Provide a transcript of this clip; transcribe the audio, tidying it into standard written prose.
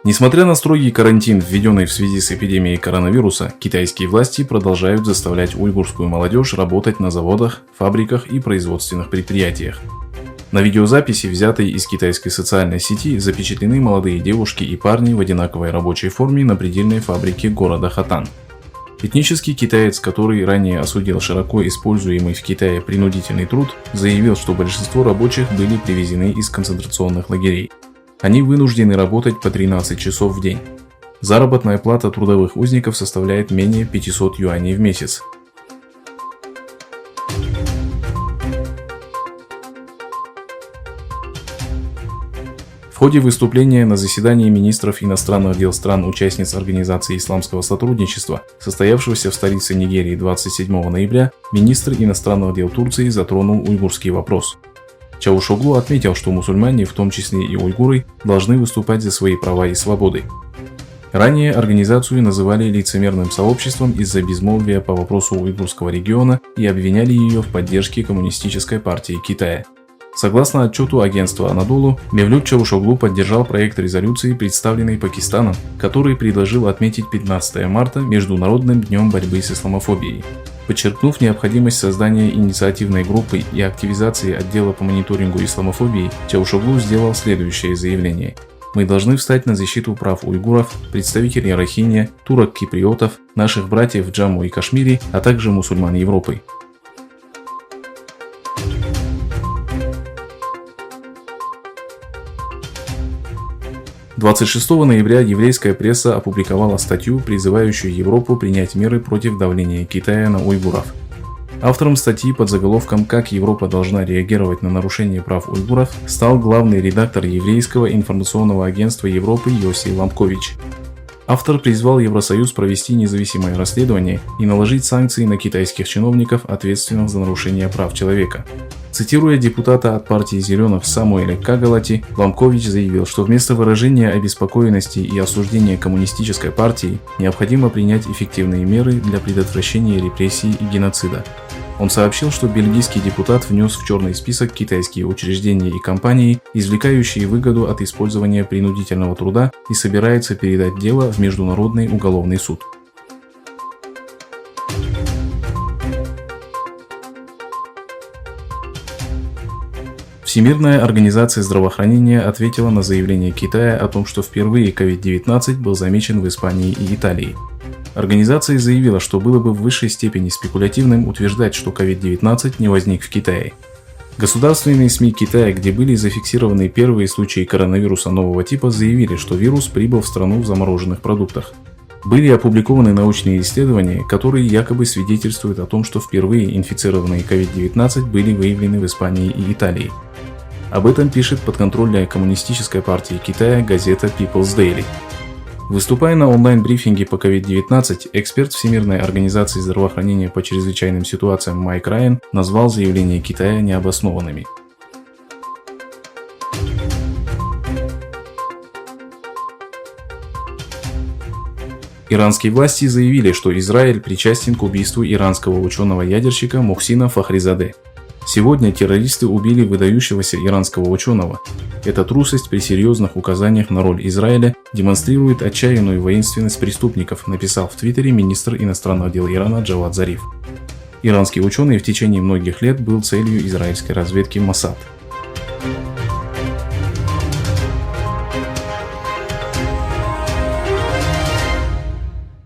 Несмотря на строгий карантин, введенный в связи с эпидемией коронавируса, китайские власти продолжают заставлять уйгурскую молодежь работать на заводах, фабриках и производственных предприятиях. На видеозаписи, взятой из китайской социальной сети, запечатлены молодые девушки и парни в одинаковой рабочей форме на предельной фабрике города Хатан. Этнический китаец, который ранее осудил широко используемый в Китае принудительный труд, заявил, что большинство рабочих были привезены из концентрационных лагерей. Они вынуждены работать по 13 часов в день. Заработная плата трудовых узников составляет менее 500 юаней в месяц. В ходе выступления на заседании министров иностранных дел стран-участниц Организации исламского сотрудничества, состоявшегося в столице Нигерии 27 ноября, министр иностранных дел Турции затронул уйгурский вопрос. Чавушоглу отметил, что мусульмане, в том числе и уйгуры, должны выступать за свои права и свободы. Ранее организацию называли лицемерным сообществом из-за безмолвия по вопросу уйгурского региона и обвиняли ее в поддержке Коммунистической партии Китая. Согласно отчету агентства Анадолу, Мевлют Чавушоглу поддержал проект резолюции, представленный Пакистаном, который предложил отметить 15 марта Международным днем борьбы с исламофобией. Подчеркнув необходимость создания инициативной группы и активизации отдела по мониторингу исламофобии, Чавушоглу сделал следующее заявление. Мы должны встать на защиту прав уйгуров, представителей Рохинья, турок-киприотов, наших братьев в Джамму и Кашмире, а также мусульман Европы. – 26 ноября еврейская пресса опубликовала статью, призывающую Европу принять меры против давления Китая на уйгуров. Автором статьи под заголовком «Как Европа должна реагировать на нарушение прав уйгуров» стал главный редактор еврейского информационного агентства Европы Йоси Ламкович. Автор призвал Евросоюз провести независимое расследование и наложить санкции на китайских чиновников, ответственных за нарушение прав человека. Цитируя депутата от партии «Зеленых» Самуэля Кагалати, Ламкович заявил, что вместо выражения обеспокоенности и осуждения коммунистической партии необходимо принять эффективные меры для предотвращения репрессий и геноцида. Он сообщил, что бельгийский депутат внес в черный список китайские учреждения и компании, извлекающие выгоду от использования принудительного труда, и собирается передать дело в Международный уголовный суд. Всемирная организация здравоохранения ответила на заявление Китая о том, что впервые COVID-19 был замечен в Испании и Италии. Организация заявила, что было бы в высшей степени спекулятивным утверждать, что COVID-19 не возник в Китае. Государственные СМИ Китая, где были зафиксированы первые случаи коронавируса нового типа, заявили, что вирус прибыл в страну в замороженных продуктах. Были опубликованы научные исследования, которые якобы свидетельствуют о том, что впервые инфицированные COVID-19 были выявлены в Испании и Италии. Об этом пишет подконтрольная Коммунистической партии Китая газета People's Daily. Выступая на онлайн-брифинге по COVID-19, эксперт Всемирной организации здравоохранения по чрезвычайным ситуациям Майк Райан назвал заявления Китая необоснованными. Иранские власти заявили, что Израиль причастен к убийству иранского ученого-ядерщика Мухсина Фахризаде. Сегодня террористы убили выдающегося иранского ученого. Эта трусость при серьезных указаниях на роль Израиля демонстрирует отчаянную воинственность преступников, написал в Твиттере министр иностранных дел Ирана Джавад Зариф. Иранский ученый в течение многих лет был целью израильской разведки Моссад.